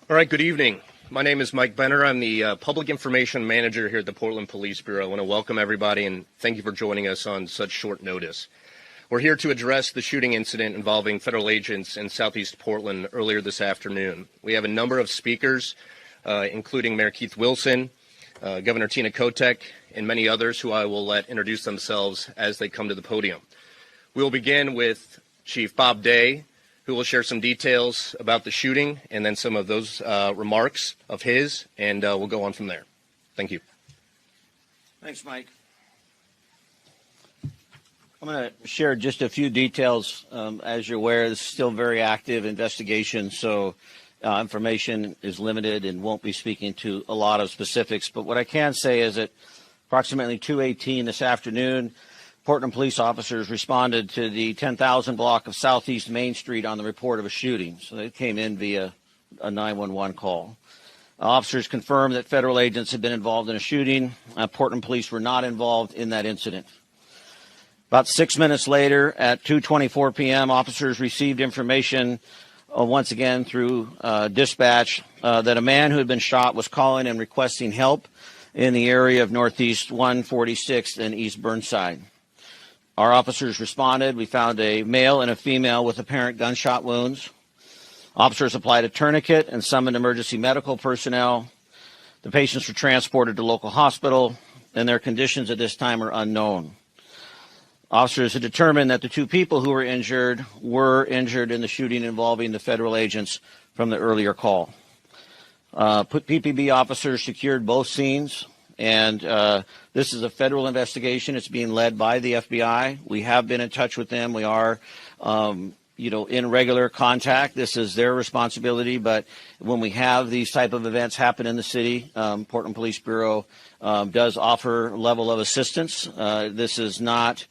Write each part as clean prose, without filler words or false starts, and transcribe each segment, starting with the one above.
All right, good evening. My name is Mike Benner. I'm the Public Information Manager here at the Portland Police Bureau. I want to welcome everybody and thank you for joining us on such short notice. We're here to address the shooting incident involving federal agents in Southeast Portland earlier this afternoon. We have a number of speakers, including Mayor Keith Wilson, Governor Tina Kotek, and many others who I will let introduce themselves as they come to the podium. We will begin with Chief Bob Day, who will share some details about the shooting and then some of those remarks of his, and we'll go on from there. Thank you. Thanks, Mike. I'm going to share just a few details. As you're aware, this is still a very active investigation, so information is limited and won't be speaking to a lot of specifics. But what I can say is that approximately 2:18 this afternoon, Portland police officers responded to the 10,000 block of Southeast Main Street on the report of a shooting. So they came in via a 911 call. Officers confirmed that federal agents had been involved in a shooting. Portland police were not involved in that incident. About 6 minutes later, at 2:24 p.m., officers received information once again through dispatch that a man who had been shot was calling and requesting help in the area of Northeast 146th and East Burnside. Our officers responded. We found a male and a female with apparent gunshot wounds. Officers applied a tourniquet and summoned emergency medical personnel. The patients were transported to local hospital, and their conditions at this time are unknown. Officers had determined that the two people who were injured in the shooting involving the federal agents from the earlier call. PPB officers secured both scenes. And this is a federal investigation. It's being led by the FBI. We have been in touch with them. We are, in regular contact. This is their responsibility. But when we have these type of events happen in the city, Portland Police Bureau does offer a level of assistance. This is not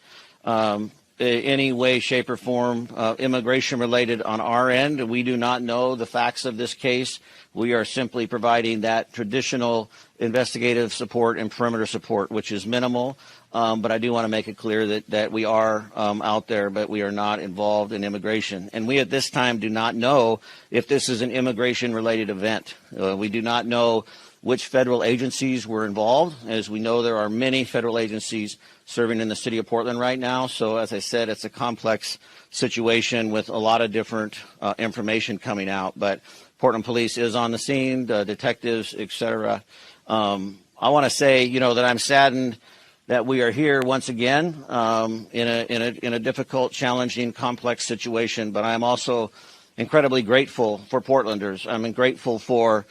any way, shape, or form immigration related on our end. We do not know the facts of this case. We are simply providing that traditional investigative support and perimeter support, which is minimal. But I do want to make it clear that we are out there, but we are not involved in immigration. And we at this time do not know if this is an immigration-related event. We do not know which federal agencies were involved. As we know, there are many federal agencies serving in the city of Portland right now. So as I said, it's a complex situation with a lot of different information coming out. But Portland Police is on the scene, the detectives, et cetera. I want to say, that I'm saddened that we are here once again in a difficult, challenging, complex situation. But I'm also incredibly grateful for Portlanders. I'm grateful for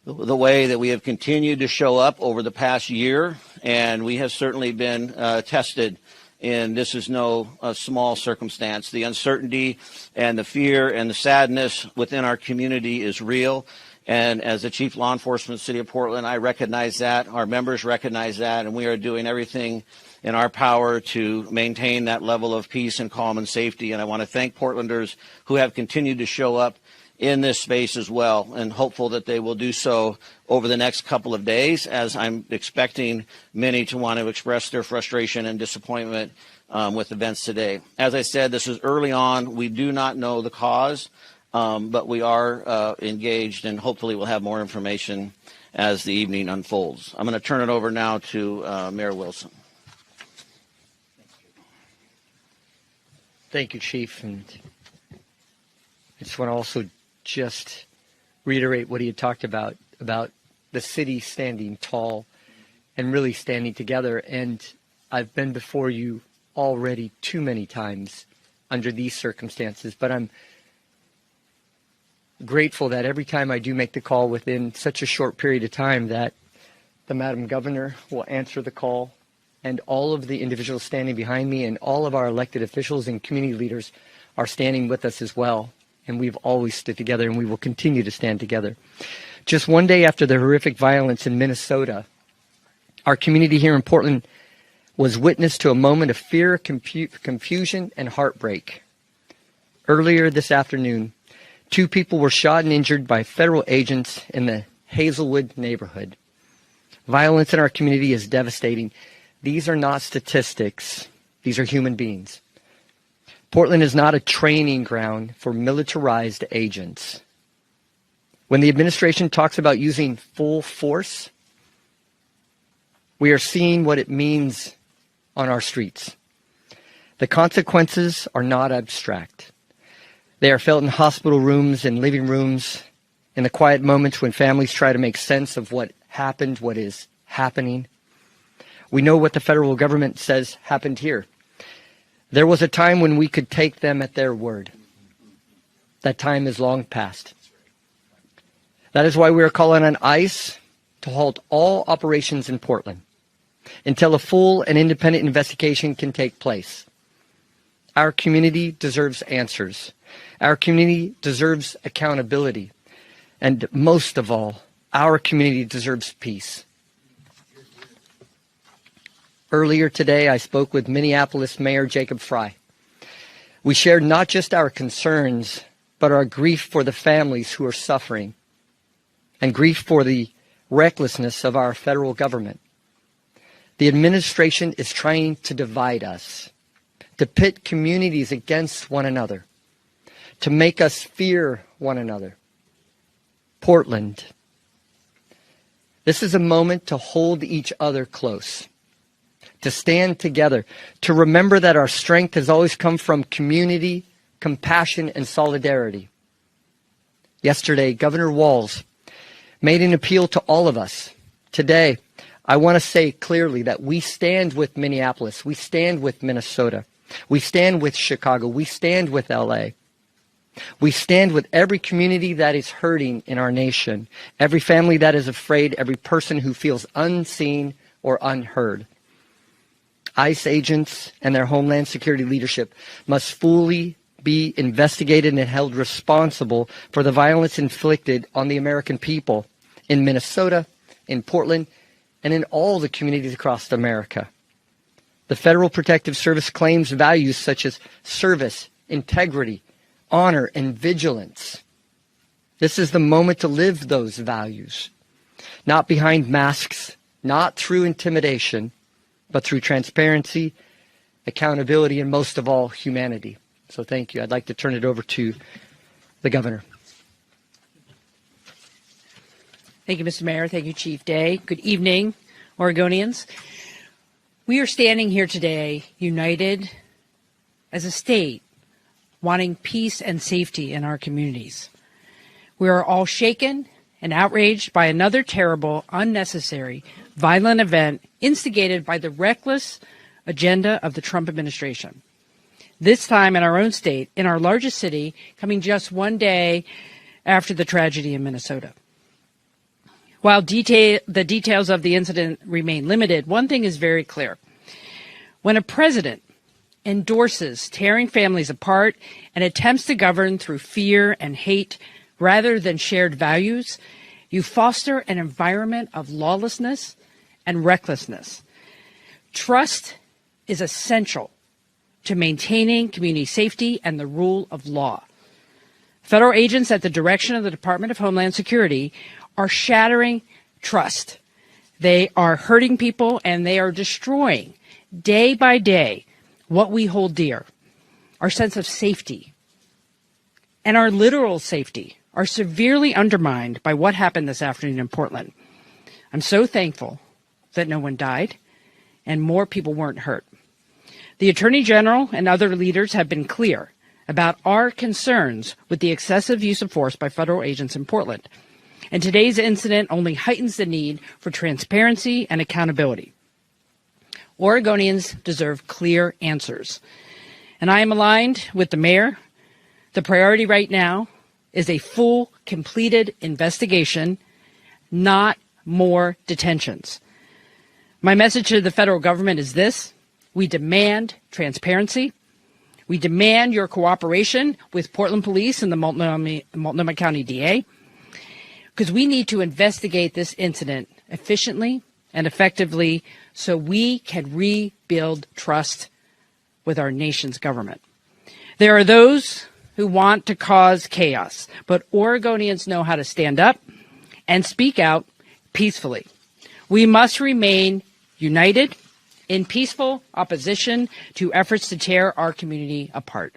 the way that we have continued to show up over the past year, and we have certainly been tested. And this is no small circumstance. The uncertainty and the fear and the sadness within our community is real. And as the Chief Law Enforcement of the City of Portland, I recognize that. Our members recognize that. And we are doing everything in our power to maintain that level of peace and calm and safety. And I want to thank Portlanders who have continued to show up in this space as well, and hopeful that they will do so over the next couple of days, as I'm expecting many to want to express their frustration and disappointment with events today. As I said, this is early on. We do not know the cause, but we are engaged, and hopefully we'll have more information as the evening unfolds. I'm going to turn it over now to Mayor Wilson. Thank you, Chief. And I just want to also just reiterate what he had talked about the city standing tall and really standing together. And I've been before you already too many times under these circumstances, but I'm grateful that every time I do make the call within such a short period of time that the Madam Governor will answer the call, and all of the individuals standing behind me and all of our elected officials and community leaders are standing with us as well. And we've always stood together, and we will continue to stand together. Just one day after the horrific violence in Minnesota, our community here in Portland was witness to a moment of fear, confusion, and heartbreak. Earlier this afternoon, 2 people were shot and injured by federal agents in the Hazelwood neighborhood. Violence in our community is devastating. These are not statistics. These are human beings. Portland is not a training ground for militarized agents. When the administration talks about using full force, we are seeing what it means on our streets. The consequences are not abstract. They are felt in hospital rooms and living rooms, in the quiet moments when families try to make sense of what happened, what is happening. We know what the federal government says happened here. There was a time when we could take them at their word. That time is long past. That is why we are calling on ICE to halt all operations in Portland until a full and independent investigation can take place. Our community deserves answers. Our community deserves accountability. And most of all, our community deserves peace. Earlier today, I spoke with Minneapolis Mayor Jacob Frey. We shared not just our concerns, but our grief for the families who are suffering and grief for the recklessness of our federal government. The administration is trying to divide us, to pit communities against one another, to make us fear one another. Portland. This is a moment to hold each other close, to stand together, to remember that our strength has always come from community, compassion, and solidarity. Yesterday, Governor Walz made an appeal to all of us. Today, I want to say clearly that we stand with Minneapolis, we stand with Minnesota, we stand with Chicago, we stand with LA. We stand with every community that is hurting in our nation, every family that is afraid, every person who feels unseen or unheard. ICE agents and their Homeland Security leadership must fully be investigated and held responsible for the violence inflicted on the American people in Minnesota, in Portland, and in all the communities across America. The Federal Protective Service claims values such as service, integrity, honor, and vigilance. This is the moment to live those values, not behind masks, not through intimidation, but through transparency, accountability, and most of all, humanity. So thank you. I'd like to turn it over to the governor. Thank you, Mr. Mayor. Thank you, Chief Day. Good evening, Oregonians. We are standing here today united as a state, wanting peace and safety in our communities. We are all shaken and outraged by another terrible, unnecessary, violent event instigated by the reckless agenda of the Trump administration. This time in our own state, in our largest city, coming just one day after the tragedy in Minnesota. While the details of the incident remain limited, one thing is very clear. When a president endorses tearing families apart and attempts to govern through fear and hate rather than shared values, you foster an environment of lawlessness and recklessness. Trust is essential to maintaining community safety and the rule of law. Federal agents at the direction of the Department of Homeland Security are shattering trust. They are hurting people and they are destroying day by day what we hold dear, our sense of safety, and our literal safety are severely undermined by what happened this afternoon in Portland. I'm so thankful that no one died and more people weren't hurt. The Attorney General and other leaders have been clear about our concerns with the excessive use of force by federal agents in Portland. And today's incident only heightens the need for transparency and accountability. Oregonians deserve clear answers. And I am aligned with the mayor. The priority right now is a full, completed investigation, not more detentions. My message to the federal government is this. We demand transparency. We demand your cooperation with Portland Police and the Multnomah County DA, because we need to investigate this incident efficiently and effectively so we can rebuild trust with our nation's government. There are those who want to cause chaos, but Oregonians know how to stand up and speak out peacefully. We must remain united in peaceful opposition to efforts to tear our community apart.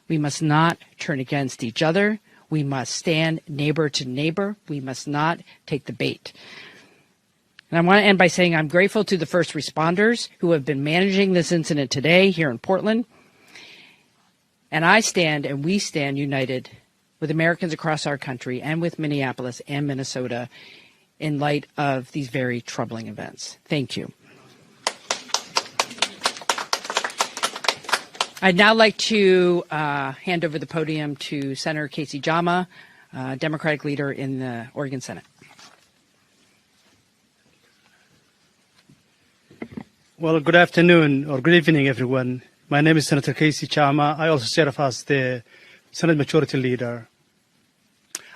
We must not turn against each other. We must stand neighbor to neighbor. We must not take the bait. And I want to end by saying I'm grateful to the first responders who have been managing this incident today here in Portland. And I stand and we stand united with Americans across our country and with Minneapolis and Minnesota in light of these very troubling events. Thank you. I'd now like to hand over the podium to Senator Casey Jama, Democratic leader in the Oregon Senate. Well, good afternoon or good evening, everyone. My name is Senator Casey Jama. I also serve as the Senate Majority Leader.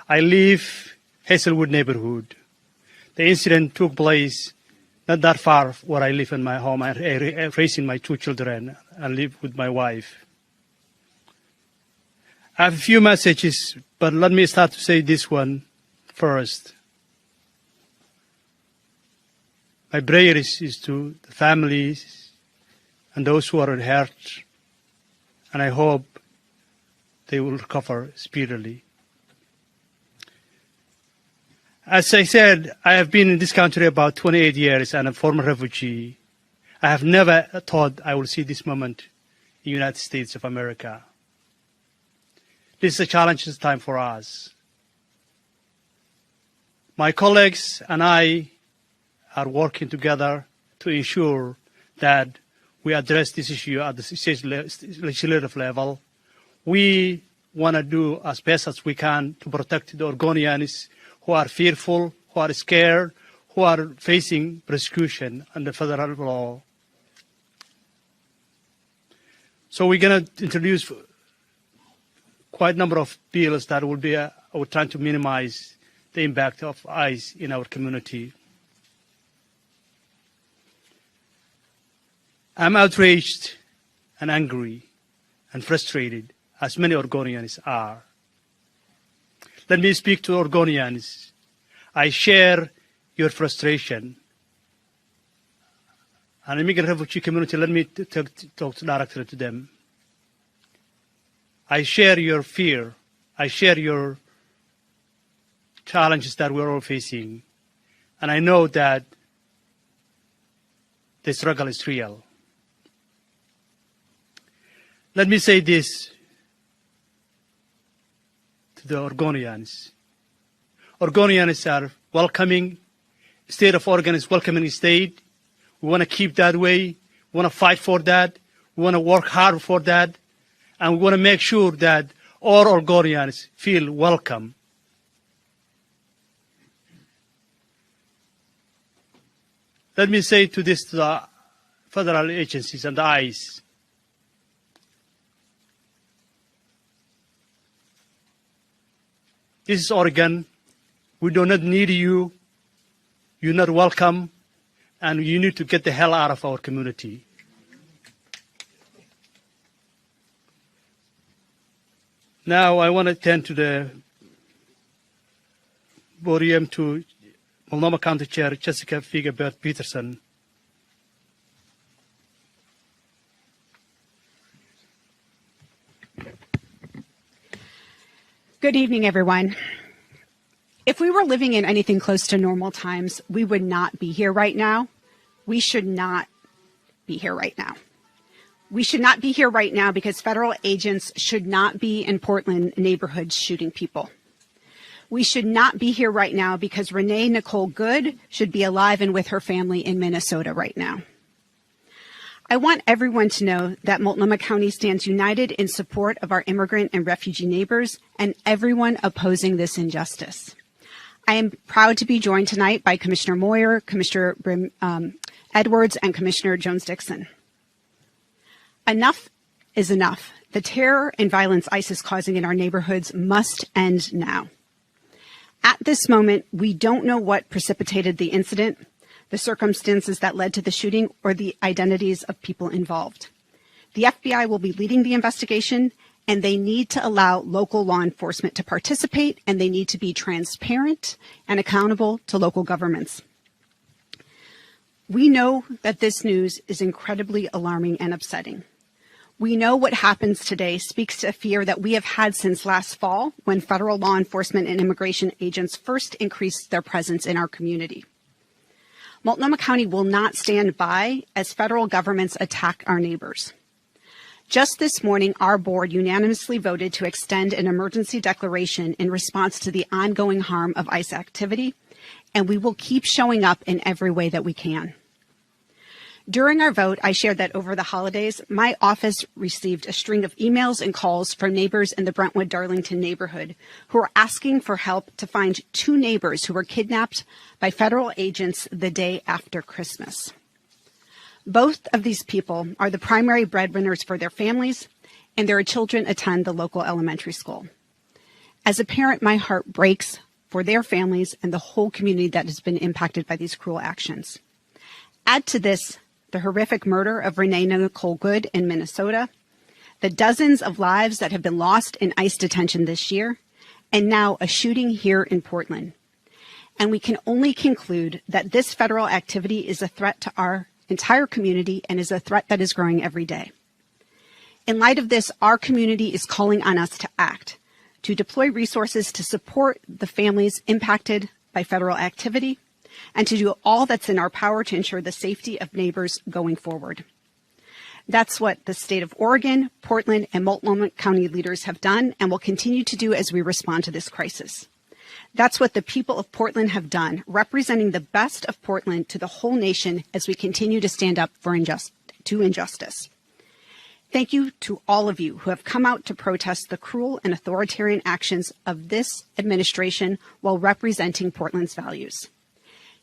I live Hazelwood neighborhood. The incident took place not that far where I live in my home. I'm raising my 2 children and live with my wife. I have a few messages, but let me start to say this one first. My prayer is to the families and those who are hurt, and I hope they will recover speedily. As I said, I have been in this country about 28 years and I'm a former refugee. I have never thought I will see this moment in the United States of America. This is a challenging time for us. My colleagues and I are working together to ensure that we address this issue at the state legislative level. We want to do as best as we can to protect the Oregonians who are fearful, who are scared, who are facing persecution under federal law. So we're going to introduce quite a number of bills that will be trying to minimize the impact of ICE in our community. I'm outraged and angry and frustrated, as many Oregonians are. Let me speak to Oregonians. I share your frustration. And immigrant refugee community, let me talk directly to them. I share your fear. I share your challenges that we're all facing. And I know that the struggle is real. Let me say this to the Oregonians. Oregonians are welcoming. State of Oregon is welcoming state. We want to keep that way. We want to fight for that. We want to work hard for that. And we want to make sure that all Oregonians feel welcome. Let me say to the federal agencies and the ICE. This is Oregon. We do not need you. You're not welcome. And you need to get the hell out of our community. Now I want to turn to the podium to Multnomah County Chair Jessica Figebert Peterson. Good evening, everyone. If we were living in anything close to normal times, we would not be here right now. We should not be here right now. We should not be here right now because federal agents should not be in Portland neighborhoods shooting people. We should not be here right now because Renee Nicole Good should be alive and with her family in Minnesota right now. I want everyone to know that Multnomah County stands united in support of our immigrant and refugee neighbors and everyone opposing this injustice. I am proud to be joined tonight by Commissioner Moyer, Commissioner Edwards, and Commissioner Jones-Dixon. Enough is enough. The terror and violence ICE is causing in our neighborhoods must end now. At this moment, we don't know what precipitated the incident, the circumstances that led to the shooting, or the identities of people involved. The FBI will be leading the investigation, and they need to allow local law enforcement to participate, and they need to be transparent and accountable to local governments. We know that this news is incredibly alarming and upsetting. We know what happens today speaks to a fear that we have had since last fall when federal law enforcement and immigration agents first increased their presence in our community. Multnomah County will not stand by as federal governments attack our neighbors. Just this morning, our board unanimously voted to extend an emergency declaration in response to the ongoing harm of ICE activity, and we will keep showing up in every way that we can. During our vote, I shared that over the holidays, my office received a string of emails and calls from neighbors in the Brentwood-Darlington neighborhood who are asking for help to find 2 neighbors who were kidnapped by federal agents the day after Christmas. Both of these people are the primary breadwinners for their families, and their children attend the local elementary school. As a parent, my heart breaks for their families and the whole community that has been impacted by these cruel actions. Add to this the horrific murder of Renee Nicole Good in Minnesota, the dozens of lives that have been lost in ICE detention this year, and now a shooting here in Portland. And we can only conclude that this federal activity is a threat to our entire community and is a threat that is growing every day. In light of this, our community is calling on us to act, to deploy resources to support the families impacted by federal activity, and to do all that's in our power to ensure the safety of neighbors going forward. That's what the state of Oregon, Portland, and Multnomah County leaders have done and will continue to do as we respond to this crisis. That's what the people of Portland have done, representing the best of Portland to the whole nation as we continue to stand up for injustice. Thank you to all of you who have come out to protest the cruel and authoritarian actions of this administration while representing Portland's values.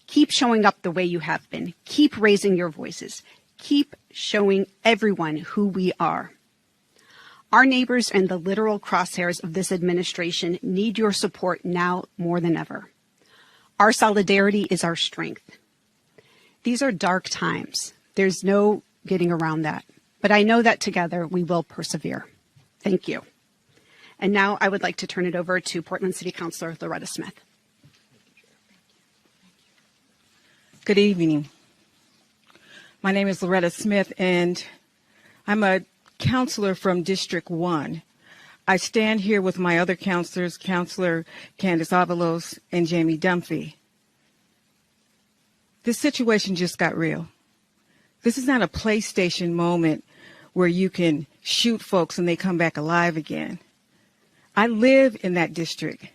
Keep showing up the way you have been. Keep raising your voices. Keep showing everyone who we are. Our neighbors and the literal crosshairs of this administration need your support now more than ever. Our solidarity is our strength. These are dark times. There's no getting around that. But I know that together we will persevere. Thank you. And now I would like to turn it over to Portland City Councilor Loretta Smith. Good evening. My name is Loretta Smith, and I'm a counselor from District 1. I stand here with my other counselors, Counselor Candace Avalos and Jamie Dunphy. This situation just got real. This is not a PlayStation moment where you can shoot folks and they come back alive again. I live in that district.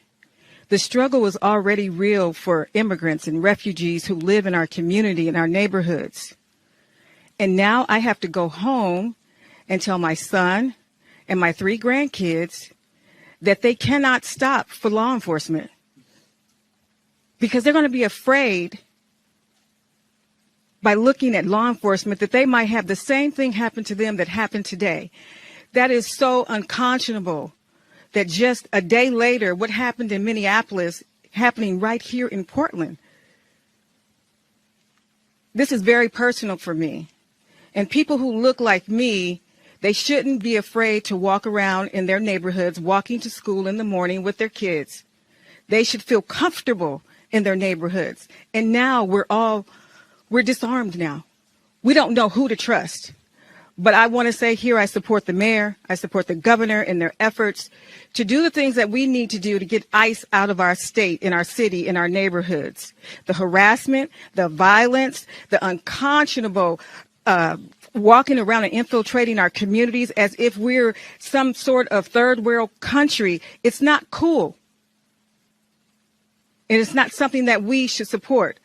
The struggle was already real for immigrants and refugees who live in our community, in our neighborhoods. And now I have to go home and tell my son and my 3 grandkids that they cannot stop for law enforcement because they're going to be afraid by looking at law enforcement that they might have the same thing happen to them that happened today. That is so unconscionable. That just a day later, what happened in Minneapolis, happening right here in Portland. This is very personal for me. And people who look like me, they shouldn't be afraid to walk around in their neighborhoods, walking to school in the morning with their kids. They should feel comfortable in their neighborhoods. And now we're disarmed now. We don't know who to trust. But I want to say here, I support the mayor, I support the governor in their efforts to do the things that we need to do to get ICE out of our state, in our city, in our neighborhoods. The harassment, the violence, the unconscionable walking around and infiltrating our communities as if we're some sort of third world country. It's not cool. And it's not something that we should support.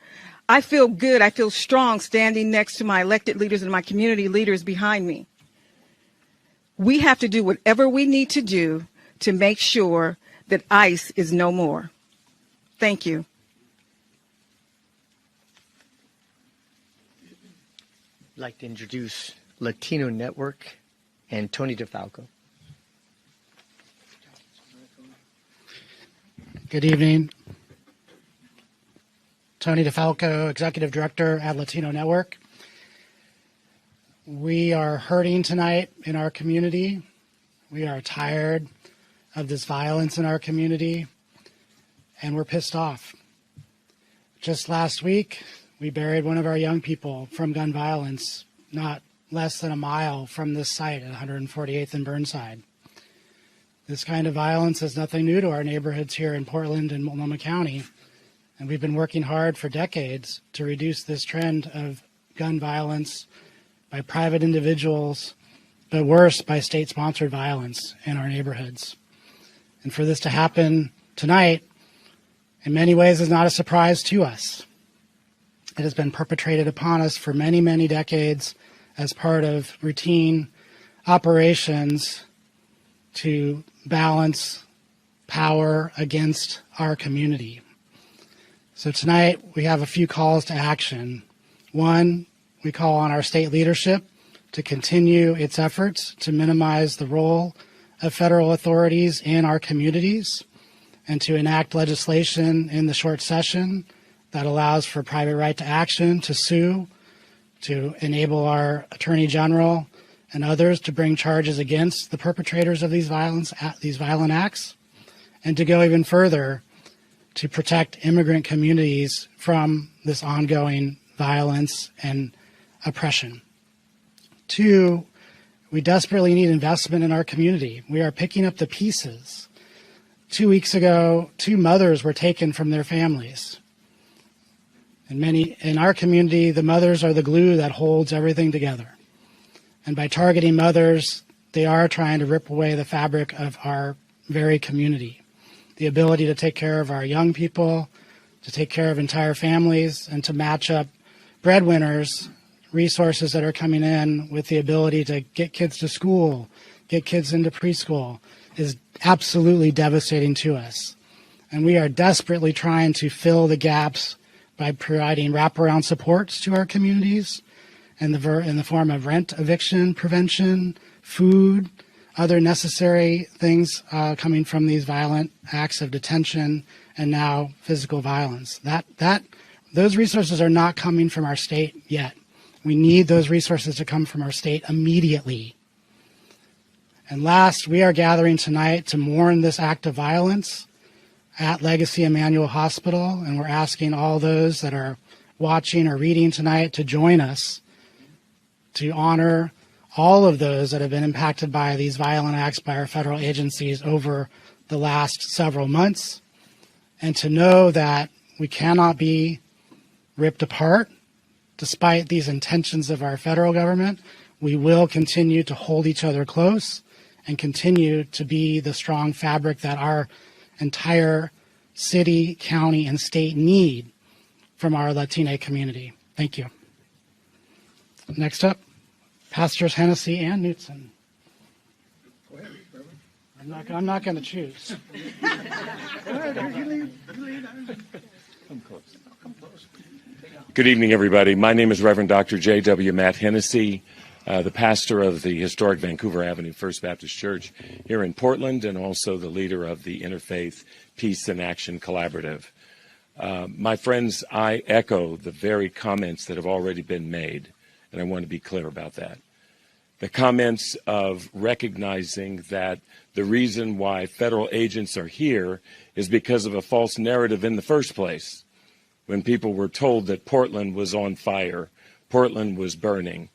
I feel good. I feel strong standing next to my elected leaders and my community leaders behind me. We have to do whatever we need to do to make sure that ICE is no more. Thank you. I'd like to introduce Latino Network and Tony DeFalco. Good evening. Tony DeFalco, Executive Director at Latino Network. We are hurting tonight in our community. We are tired of this violence in our community, and we're pissed off. Just last week, we buried one of our young people from gun violence, not less than a mile from this site at 148th and Burnside. This kind of violence is nothing new to our neighborhoods here in Portland and Multnomah County, and we've been working hard for decades to reduce this trend of gun violence by private individuals, but worse, by state-sponsored violence in our neighborhoods. And for this to happen tonight, in many ways, is not a surprise to us. It has been perpetrated upon us for many, many decades as part of routine operations to balance power against our community. So tonight we have a few calls to action. One, we call on our state leadership to continue its efforts to minimize the role of federal authorities in our communities and to enact legislation in the short session that allows for private right to action, to sue, to enable our Attorney General and others to bring charges against the perpetrators of these violent acts, and to go even further to protect immigrant communities from this ongoing violence and oppression. Two, we desperately need investment in our community. We are picking up the pieces. 2 weeks ago, 2 mothers were taken from their families. In our community, the mothers are the glue that holds everything together. And by targeting mothers, they are trying to rip away the fabric of our very community. The ability to take care of our young people, to take care of entire families, and to match up breadwinners, resources that are coming in with the ability to get kids to school, get kids into preschool, is absolutely devastating to us. And we are desperately trying to fill the gaps by providing wraparound supports to our communities in the form of rent eviction prevention, food, other necessary things coming from these violent acts of detention and now physical violence. Those resources are not coming from our state yet. We need those resources to come from our state immediately. And last, we are gathering tonight to mourn this act of violence at Legacy Emmanuel Hospital, and we're asking all those that are watching or reading tonight to join us to honor all of those that have been impacted by these violent acts by our federal agencies over the last several months, and to know that we cannot be ripped apart. Despite these intentions of our federal government, we will continue to hold each other close and continue to be the strong fabric that our entire city, county, and state need from our Latina community. Thank you. Next up, Pastors Hennessy and Knutson. Go ahead, Reverend. I'm not going to choose. Go ahead, you lead. Come close. Good evening, everybody. My name is Reverend Dr. J.W. Matt Hennessy, the pastor of the historic Vancouver Avenue First Baptist Church here in Portland, and also the leader of the Interfaith Peace and Action Collaborative. My friends, I echo the very comments that have already been made, and I want to be clear about that. The comments of recognizing that the reason why federal agents are here is because of a false narrative in the first place. When people were told that Portland was on fire, Portland was burning.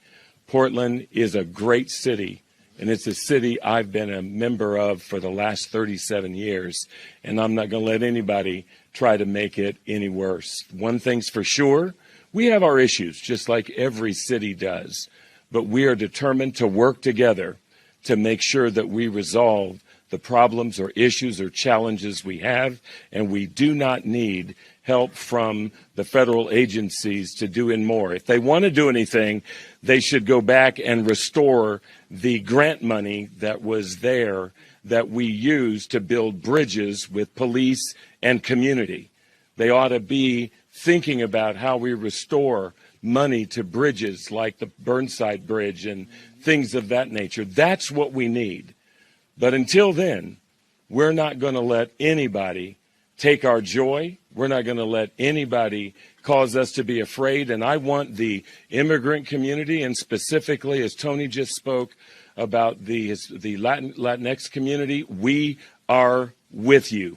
Portland is a great city, and it's a city I've been a member of for the last 37 years, and I'm not going to let anybody try to make it any worse. One thing's for sure, we have our issues, just like every city does, but we are determined to work together to make sure that we resolve the problems or issues or challenges we have, and we do not need help from the federal agencies to do in more. If they want to do anything, they should go back and restore the grant money that was there that we used to build bridges with police and community. They ought to be thinking about how we restore money to bridges like the Burnside Bridge and things of that nature. That's what we need. But until then, we're not going to let anybody take our joy. We're not going to let anybody cause us to be afraid. And I want the immigrant community, and specifically, as Tony just spoke about the Latinx community, we are with you.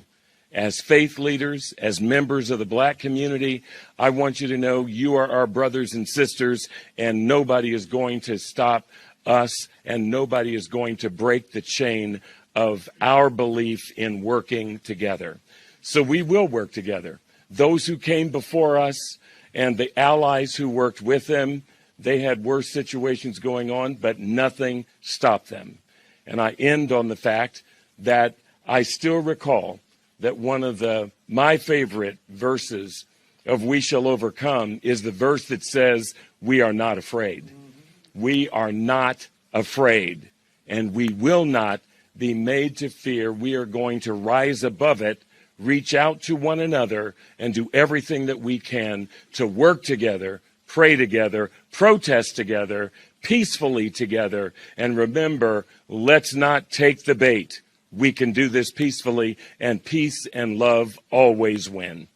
as faith leaders, as members of the black community, I want you to know you are our brothers and sisters, and nobody is going to stop us, and nobody is going to break the chain of our belief in working together. So we will work together. Those who came before us and the allies who worked with them, they had worse situations going on, but nothing stopped them. And I end on the fact that I still recall that one of my favorite verses of We Shall Overcome is the verse that says, we are not afraid. We are not afraid, and we will not be made to fear. We are going to rise above it, reach out to one another, and do everything that we can to work together, pray together, protest together, peacefully together, and remember, let's not take the bait. We can do this peacefully, and peace and love always win.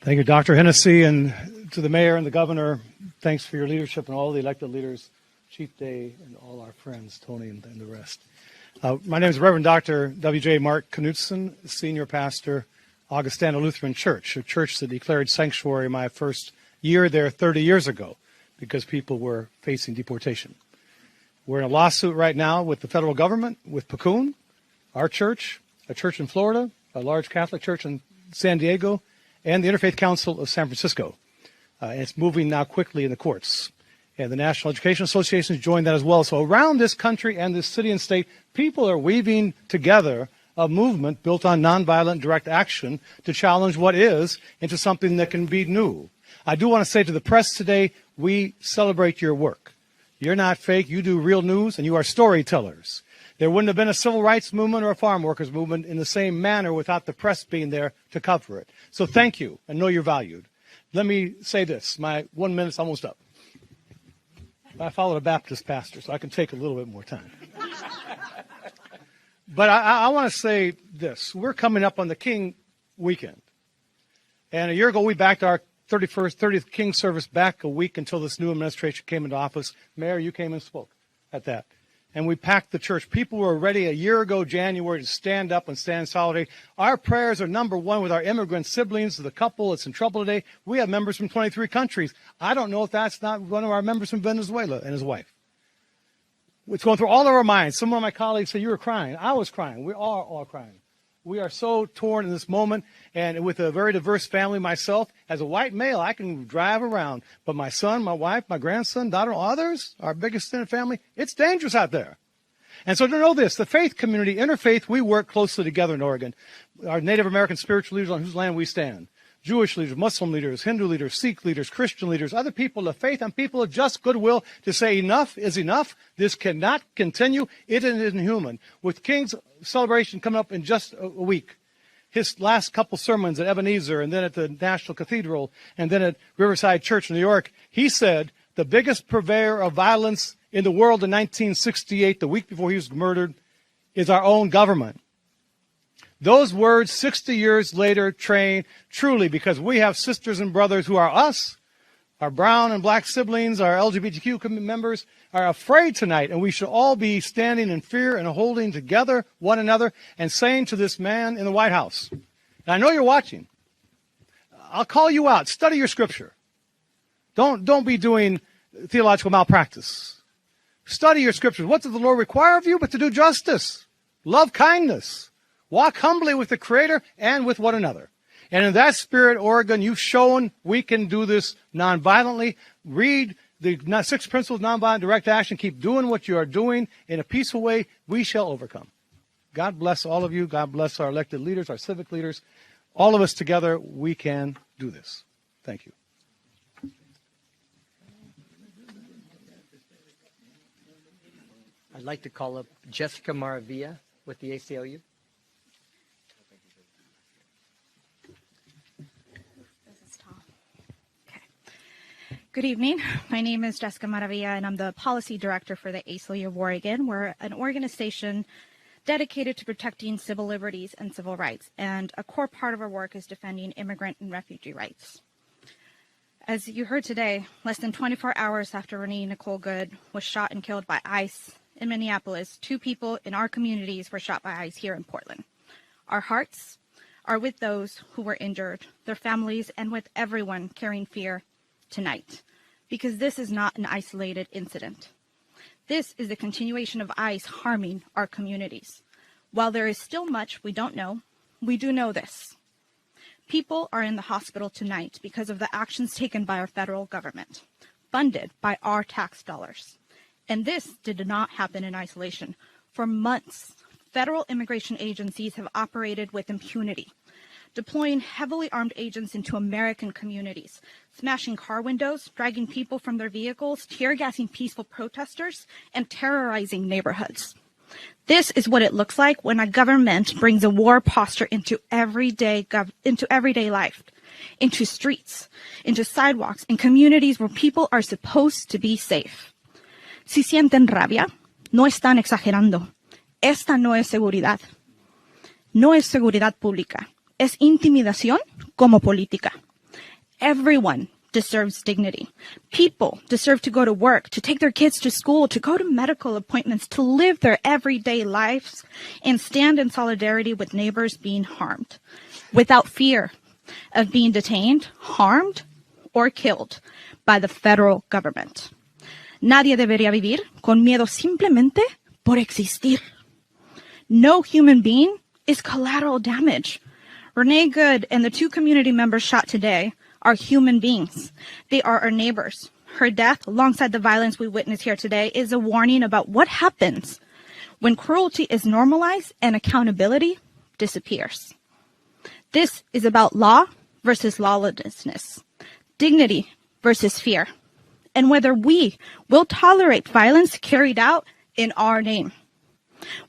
Thank you, Dr. Hennessy, and to the mayor and the governor, thanks for your leadership and all the elected leaders, Chief Day, and all our friends, Tony and the rest. My name is Reverend Dr. W.J. Mark Knutson, Senior Pastor, Augustana Lutheran Church, a church that declared sanctuary my first year there 30 years ago because people were facing deportation. We're in a lawsuit right now with the federal government, with Pacun, our church, a church in Florida, a large Catholic church in San Diego, and the Interfaith Council of San Francisco. It's moving now quickly in the courts. And the National Education Association has joined that as well. So around this country and this city and state, people are weaving together a movement built on nonviolent direct action to challenge what is into something that can be new. I do want to say to the press today, we celebrate your work. You're not fake. You do real news, and you are storytellers. There wouldn't have been a civil rights movement or a farm workers movement in the same manner without the press being there to cover it. So thank you, and know you're valued. Let me say this. My 1 minute's almost up. I followed a Baptist pastor, so I can take a little bit more time. But I want to say this. We're coming up on the King weekend. And a year ago, we backed our 30th King service back a week until this new administration came into office. Mayor, you came and spoke at that. And we packed the church. People were ready a year ago, January, to stand up and stand in solidarity. Our prayers are number one with our immigrant siblings, the couple that's in trouble today. We have members from 23 countries. I don't know if that's not one of our members from Venezuela and his wife. It's going through all of our minds. Some of my colleagues say, you were crying. I was crying. We are all crying. We are so torn in this moment, and with a very diverse family myself, as a white male, I can drive around. But my son, my wife, my grandson, daughter, others, our biggest extended family, it's dangerous out there. And so to know this, the faith community, interfaith, we work closely together in Oregon. Our Native American spiritual leaders on whose land we stand. Jewish leaders, Muslim leaders, Hindu leaders, Sikh leaders, Christian leaders, other people of faith and people of just goodwill to say enough is enough. This cannot continue. It isn't human. With King's celebration coming up in just a week, his last couple sermons at Ebenezer and then at the National Cathedral and then at Riverside Church in New York, he said the biggest purveyor of violence in the world in 1968, the week before he was murdered, is our own government. Those words 60 years later train truly because we have sisters and brothers who are us, our brown and black siblings, our LGBTQ members are afraid tonight, and we should all be standing in fear and holding together one another and saying to this man in the White House, and I know you're watching, I'll call you out, study your scripture. Don't be doing theological malpractice. Study your scriptures. What does the Lord require of you but to do justice, love kindness, walk humbly with the Creator and with one another. And in that spirit, Oregon, you've shown we can do this nonviolently. Read the 6 principles of nonviolent direct action. Keep doing what you are doing in a peaceful way. We shall overcome. God bless all of you. God bless our elected leaders, our civic leaders. All of us together, we can do this. Thank you. I'd like to call up Jessica Maravilla with the ACLU. Good evening. My name is Jessica Maravilla, and I'm the Policy Director for the ACLU of Oregon. We're an organization dedicated to protecting civil liberties and civil rights, and a core part of our work is defending immigrant and refugee rights. As you heard today, less than 24 hours after Renee Nicole Good was shot and killed by ICE in Minneapolis, 2 people in our communities were shot by ICE here in Portland. Our hearts are with those who were injured, their families, and with everyone carrying fear tonight, because this is not an isolated incident. This is the continuation of ICE harming our communities. While there is still much we don't know, we do know this. People are in the hospital tonight because of the actions taken by our federal government, funded by our tax dollars. And this did not happen in isolation. For months, federal immigration agencies have operated with impunity, deploying heavily armed agents into American communities, smashing car windows, dragging people from their vehicles, tear gassing peaceful protesters, and terrorizing neighborhoods. This is what it looks like when a government brings a war posture into everyday life, into streets, into sidewalks, in communities where people are supposed to be safe. Si sienten rabia, no están exagerando. Esta no es seguridad. No es seguridad pública. Es intimidación como política. Everyone deserves dignity. People deserve to go to work, to take their kids to school, to go to medical appointments, to live their everyday lives and stand in solidarity with neighbors being harmed, without fear of being detained, harmed, or killed by the federal government. Nadie debería vivir con miedo simplemente por existir. No human being is collateral damage. Renee Good and the 2 community members shot today are human beings. They are our neighbors. Her death, alongside the violence we witness here today, is a warning about what happens when cruelty is normalized and accountability disappears. This is about law versus lawlessness, dignity versus fear, and whether we will tolerate violence carried out in our name.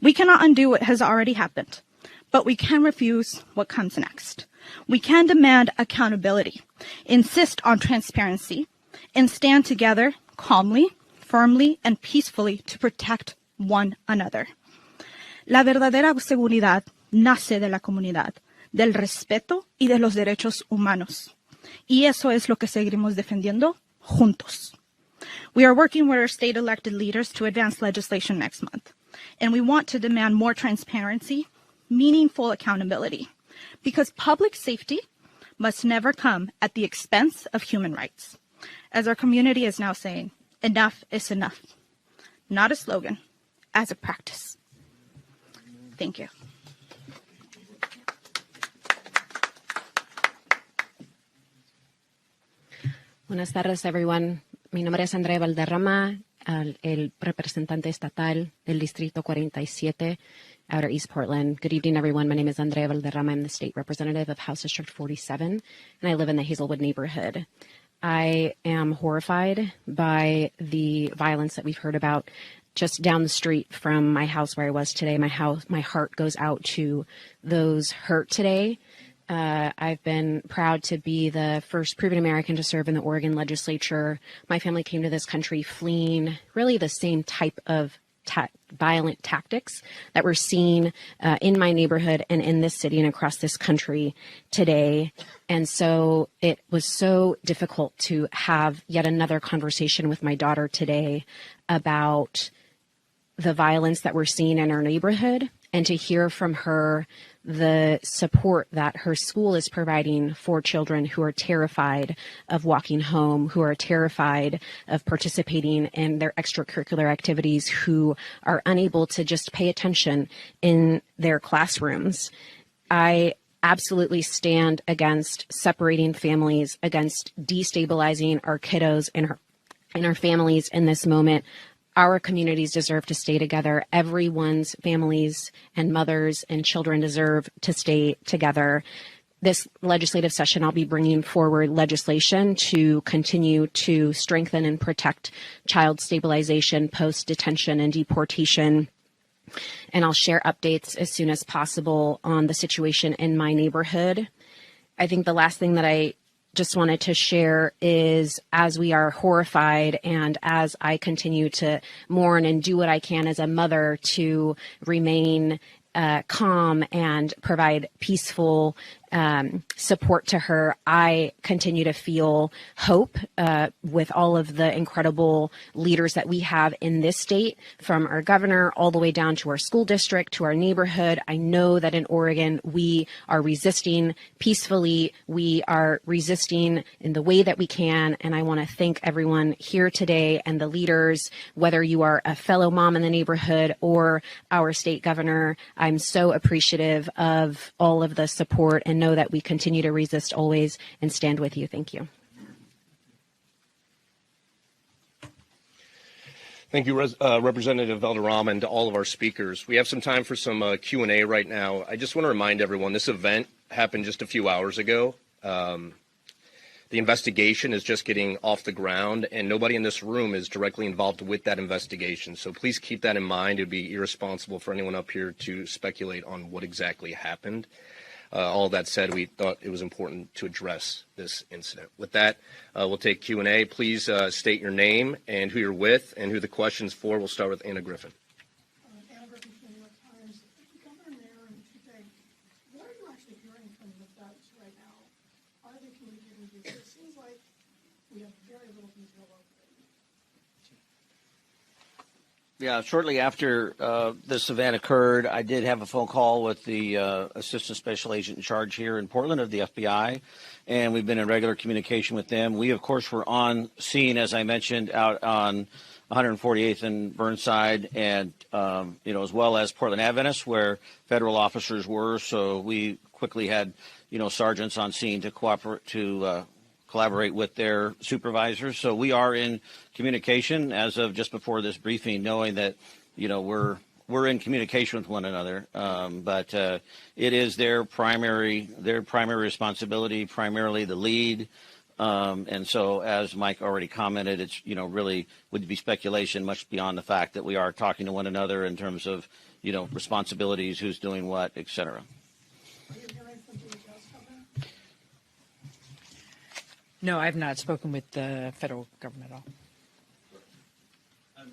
We cannot undo what has already happened, but we can refuse what comes next. We can demand accountability, insist on transparency, and stand together calmly, firmly, and peacefully to protect one another. La verdadera seguridad nace de la comunidad, del respeto y de los derechos humanos. Y eso es lo que seguiremos defendiendo juntos. We are working with our state elected leaders to advance legislation next month, and we want to demand more transparency, meaningful accountability, because public safety must never come at the expense of human rights. As our community is now saying, enough is enough. Not a slogan, as a practice. Thank you. Buenas tardes, everyone. Mi nombre es Andrea Valderrama, el representante estatal del Distrito 47, Outer East Portland. Good evening, everyone. My name is Andrea Valderrama. I'm the state representative of House District 47, and I live in the Hazelwood neighborhood. I am horrified by the violence that we've heard about just down the street from my house where I was today. My heart goes out to those hurt today. I've been proud to be the first proven American to serve in the Oregon legislature. My family came to this country fleeing really the same type of violent tactics that we're seeing in my neighborhood and in this city and across this country today. And so it was so difficult to have yet another conversation with my daughter today about the violence that we're seeing in our neighborhood, and to hear from her the support that her school is providing for children who are terrified of walking home, who are terrified of participating in their extracurricular activities, who are unable to just pay attention in their classrooms. I absolutely stand against separating families, against destabilizing our kiddos and our families in this moment. Our communities deserve to stay together. Everyone's families and mothers and children deserve to stay together. This legislative session, I'll be bringing forward legislation to continue to strengthen and protect child stabilization, post-detention, and deportation. And I'll share updates as soon as possible on the situation in my neighborhood. I think the last thing that I just wanted to share is, as we are horrified and as I continue to mourn and do what I can as a mother to remain calm and provide peaceful support to her, I continue to feel hope with all of the incredible leaders that we have in this state, from our governor all the way down to our school district, to our neighborhood. I know that in Oregon, we are resisting peacefully. We are resisting in the way that we can. And I want to thank everyone here today and the leaders, whether you are a fellow mom in the neighborhood or our state governor. I'm so appreciative of all of the support and know that we continue to resist always and stand with you. Thank you. Thank you, Representative Valderrama, and to all of our speakers. We have some time for some Q&A right now. I just want to remind everyone this event happened just a few hours ago. The investigation is just getting off the ground, and nobody in this room is directly involved with that investigation. So please keep that in mind. It would be irresponsible for anyone up here to speculate on what exactly happened. All that said, we thought it was important to address this incident. With that, we'll take Q&A. Please state your name and who you're with and who the question's for. We'll start with Anna Griffin. Anna Griffin from the New York Times. Governor, Mayor, and Chief Day, what are you actually hearing from the feds right now? Are they communicating with you? It seems like we have very little detail about it. Yeah, shortly after this event occurred, I did have a phone call with the Assistant Special Agent in charge here in Portland of the FBI, and we've been in regular communication with them. We, of course, were on scene, as I mentioned, out on 148th and Burnside, and as well as Portland Adventist, where federal officers were. So we quickly had, sergeants on scene to collaborate with their supervisors. So we are in communication as of just before this briefing, knowing that, we're in communication with one another. But it is their primary responsibility, primarily the lead. And so, as Mike already commented, it's, really would be speculation much beyond the fact that we are talking to one another in terms of, responsibilities, who's doing what, et cetera. No, I've not spoken with the federal government at all.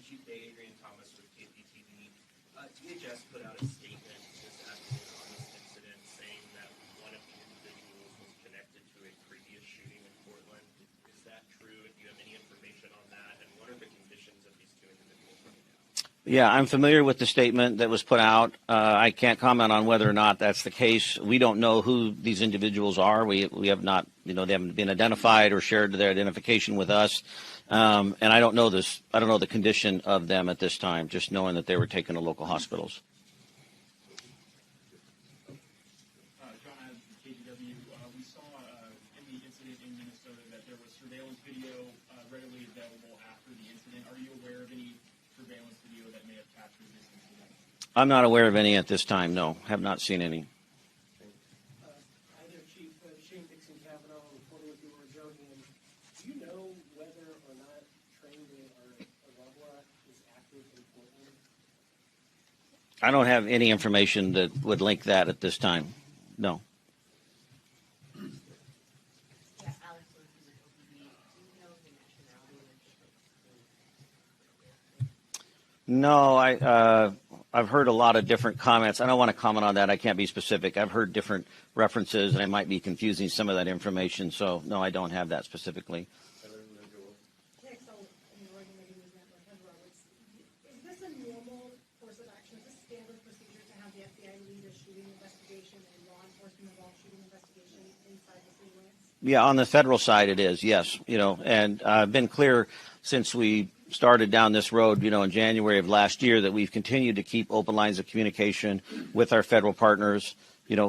Chief Day, Adrian Thomas with KPTV. DHS put out a statement this afternoon on this incident saying that one of the individuals was connected to a previous shooting in Portland. Is that true? Do you have any information on that? And what are the conditions of these two individuals right now? Yeah, I'm familiar with the statement that was put out. I can't comment on whether or not that's the case. We don't know who these individuals are. We have not, they haven't been identified or shared their identification with us. And I don't know this. I don't know the condition of them at this time, just knowing that they were taken to local hospitals. John Adams from KGW. We saw in the incident in Minnesota that there was surveillance video readily available after the incident. Are you aware of any surveillance video that may have captured this incident? I'm not aware of any at this time. No, have not seen any. Hi there, Chief. Shane Dixon Cavanaugh, reporting with the Oregonian. Do you know whether or not training in Aragua is active in Portland? I don't have any information that would link that at this time. No. No, I've heard a lot of different comments. I don't want to comment on that. I can't be specific. I've heard different references, and I might be confusing some of that information. So, no, I don't have that specifically. Is this a normal course of action? Is this standard procedure to have the FBI lead a shooting investigation and law enforcement involved shooting investigation inside the city limits? Yeah, on the federal side it is, yes. And I've been clear since we started down this road, in January of last year, that we've continued to keep open lines of communication with our federal partners,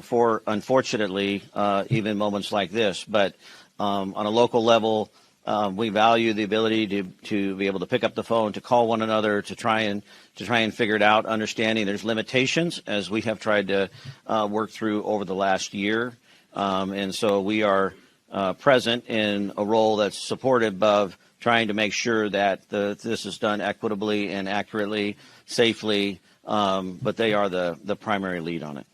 for, unfortunately, even moments like this. But on a local level, we value the ability to be able to pick up the phone, to call one another, to try and figure it out, understanding there's limitations, as we have tried to work through over the last year. And so we are present in a role that's supportive of trying to make sure that this is done equitably and accurately, safely, but they are the primary lead on it.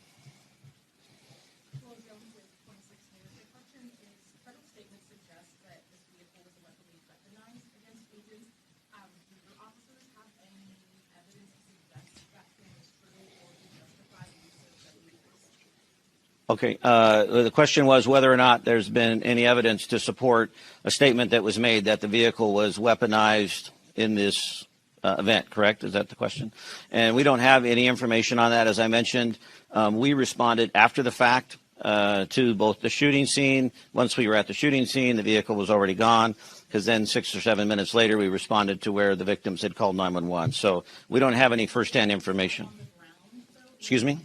Okay. The question was whether or not there's been any evidence to support a statement that was made that the vehicle was weaponized in this event, correct? Is that the question? And we don't have any information on that. As I mentioned, we responded after the fact to both the shooting scene. Once we were at the shooting scene, the vehicle was already gone, because then 6 or 7 minutes later, we responded to where the victims had called 911. So we don't have any firsthand information. Excuse me?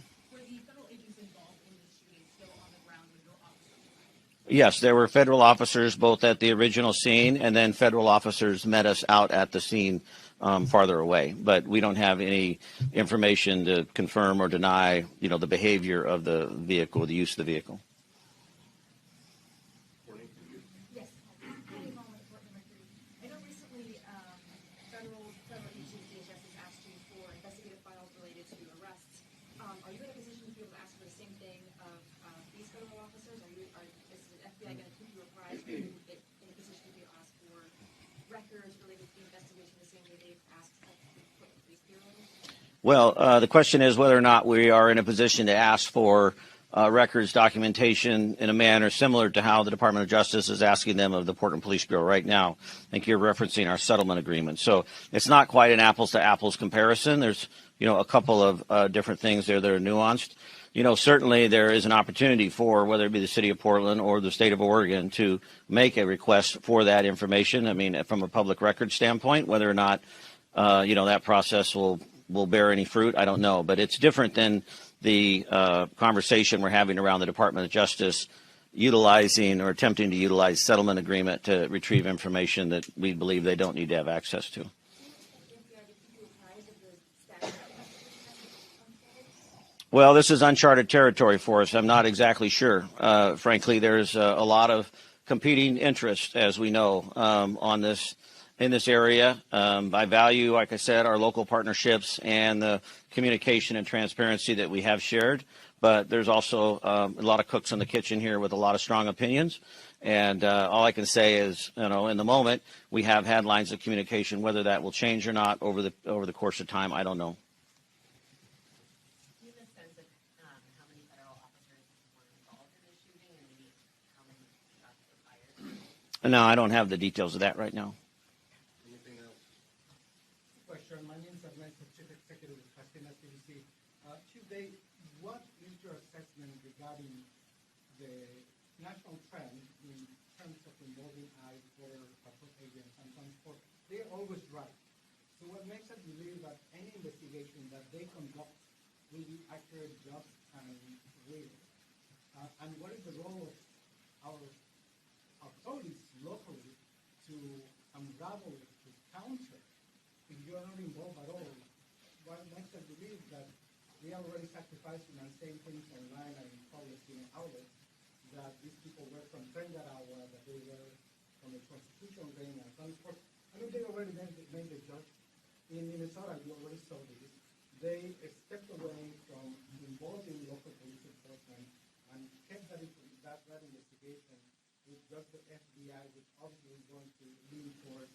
Yes, there were federal officers both at the original scene, and then federal officers met us out at the scene farther away. But we don't have any information to confirm or deny, the behavior of the vehicle, the use of the vehicle. Yes. I know recently federal agencies, DHS, has asked you for investigative files related to arrests. Are you in a position to be able to ask for the same thing of these federal officers? Is the FBI going to keep you apprised? Are you in a position to be able to ask for records related to the investigation the same way they've asked the police bureau? Well, the question is whether or not we are in a position to ask for records, documentation in a manner similar to how the Department of Justice is asking them of the Portland Police Bureau right now. I think you're referencing our settlement agreement. So it's not quite an apples to apples comparison. There's, a couple of different things there that are nuanced. Certainly there is an opportunity for whether it be the city of Portland or the state of Oregon to make a request for that information. I mean, from a public record standpoint, whether or not, that process will bear any fruit, I don't know. But it's different than the conversation we're having around the Department of Justice utilizing or attempting to utilize settlement agreement to retrieve information that we believe they don't need to have access to. Well, this is uncharted territory for us. I'm not exactly sure. Frankly, there's a lot of competing interest, as we know, in this area. I value, like I said, our local partnerships and the communication and transparency that we have shared. But there's also a lot of cooks in the kitchen here with a lot of strong opinions. And all I can say is, in the moment, we have had lines of communication. Whether that will change or not over the course of time, I don't know. No, I don't have the details of that right now. Anything else? Question. My name is Ernesto, Chief Executive of Castina CDC. Chief Day, what is your assessment regarding the national trend in terms of involving ICE, border patrol agents, and transport? They're always right. So what makes us believe that any investigation that they conduct will be accurate, just, and real? And what is the role of our authorities locally to unravel, to counter, if you're not involved at all? What makes us believe that we are already sacrificing and saying things online and in public outlets that these people were from Tren de Aragua, that they were from the Constitution Ring and transport? I mean, they already made the judge. In Minnesota, you already saw this. They stepped away from involving local police enforcement and kept that investigation with just the FBI, which obviously is going to lean towards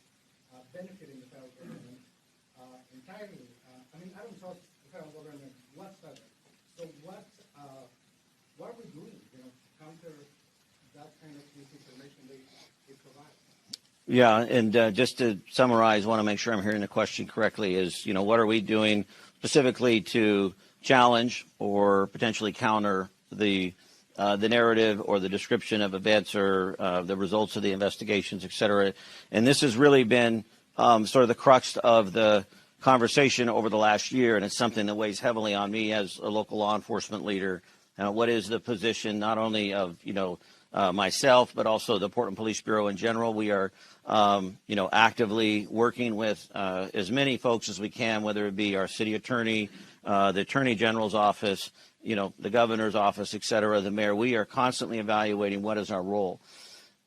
benefiting the federal government entirely. I don't trust the federal government whatsoever. So what are we doing, to counter that kind of misinformation they provide? Yeah, and just to summarize, I want to make sure I'm hearing the question correctly, is, what are we doing specifically to challenge or potentially counter the narrative or the description of events or the results of the investigations, et cetera. And this has really been sort of the crux of the conversation over the last year, and it's something that weighs heavily on me as a local law enforcement leader. What is the position not only of, myself, but also the Portland Police Bureau in general? We are, actively working with as many folks as we can, whether it be our city attorney, the Attorney General's office, the governor's office, et cetera, the mayor. We are constantly evaluating what is our role.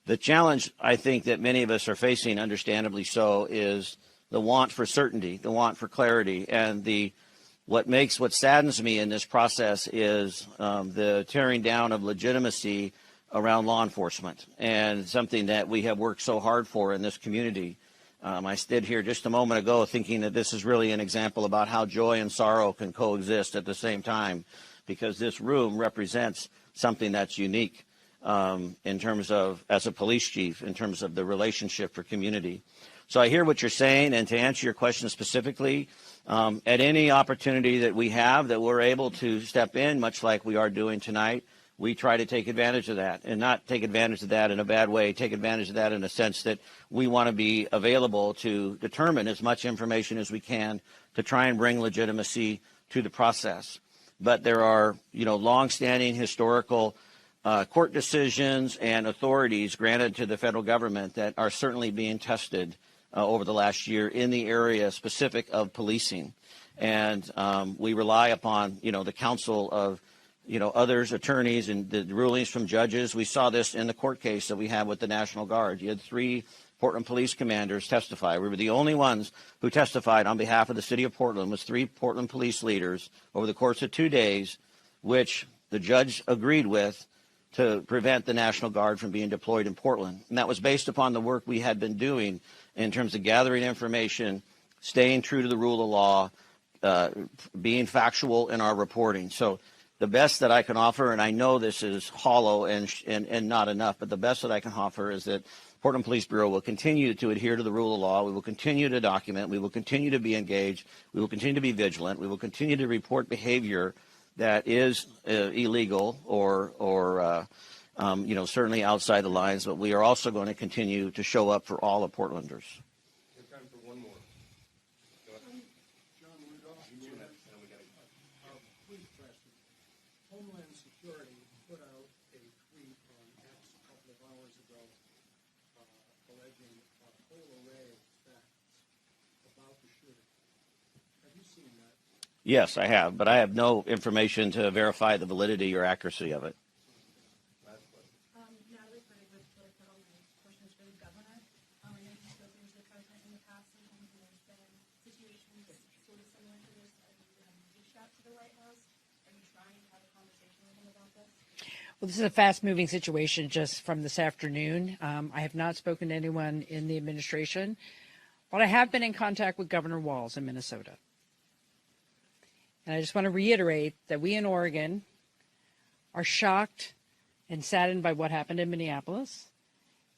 The challenge I think that many of us are facing, understandably so, is the want for certainty, the want for clarity, and what saddens me in this process is the tearing down of legitimacy around law enforcement, and something that we have worked so hard for in this community. I stood here just a moment ago thinking that this is really an example about how joy and sorrow can coexist at the same time. because this room represents something that's unique in terms of, as a police chief, in terms of the relationship for community. So I hear what you're saying, and to answer your question specifically, at any opportunity that we have that we're able to step in, much like we are doing tonight, we try to take advantage of that, and not take advantage of that in a bad way, take advantage of that in a sense that we want to be available to determine as much information as we can to try and bring legitimacy to the process. But there are, longstanding historical court decisions and authorities granted to the federal government that are certainly being tested over the last year in the area specific of policing. And we rely upon, the counsel of others, attorneys, and the rulings from judges. We saw this in the court case that we had with the National Guard. You had 3 Portland police commanders testify. We were the only ones who testified on behalf of the city of Portland, was 3 Portland police leaders over the course of 2 days, which the judge agreed with to prevent the National Guard from being deployed in Portland. And that was based upon the work we had been doing in terms of gathering information, staying true to the rule of law, being factual in our reporting. So the best that I can offer, and I know this is hollow and not enough, but the best that I can offer is that Portland Police Bureau will continue to adhere to the rule of law. We will continue to document. We will continue to be engaged. We will continue to be vigilant. We will continue to report behavior that is illegal or certainly outside the lines. But we are also going to continue to show up for all of Portlanders. Time for one more. Homeland Security put out a tweet on X a couple of hours ago alleging a whole array of facts about the shooting. Have you seen that? Yes, I have, but I have no information to verify the validity or accuracy of it. Natalie Purdy with Political. My question is for the governor. I know you've spoken to the president in the past, and there's been situations sort of similar to this. Have you reached out to the White House? Are you trying to have a conversation with him about this? Well, this is a fast-moving situation just from this afternoon. I have not spoken to anyone in the administration, but I have been in contact with Governor Walz in Minnesota. And I just want to reiterate that we in Oregon are shocked and saddened by what happened in Minneapolis,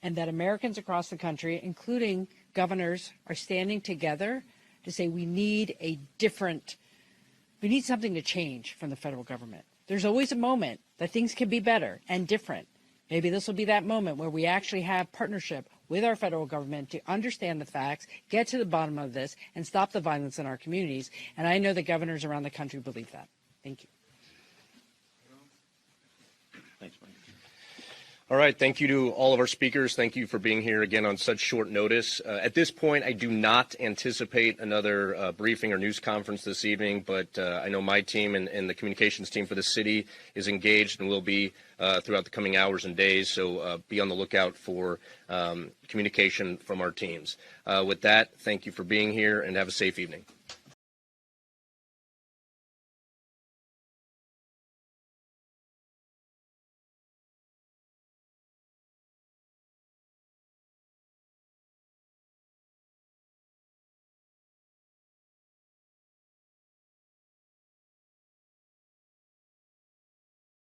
and that Americans across the country, including governors, are standing together to say we need something to change from the federal government. There's always a moment that things can be better and different. Maybe this will be that moment where we actually have partnership with our federal government to understand the facts, get to the bottom of this, and stop the violence in our communities. And I know that governors around the country believe that. Thank you. Thanks, Mike. All right. Thank you to all of our speakers. Thank you for being here again on such short notice. At this point, I do not anticipate another briefing or news conference this evening, but I know my team and the communications team for the city is engaged and will be throughout the coming hours and days. So be on the lookout for communication from our teams. With that, thank you for being here and have a safe evening.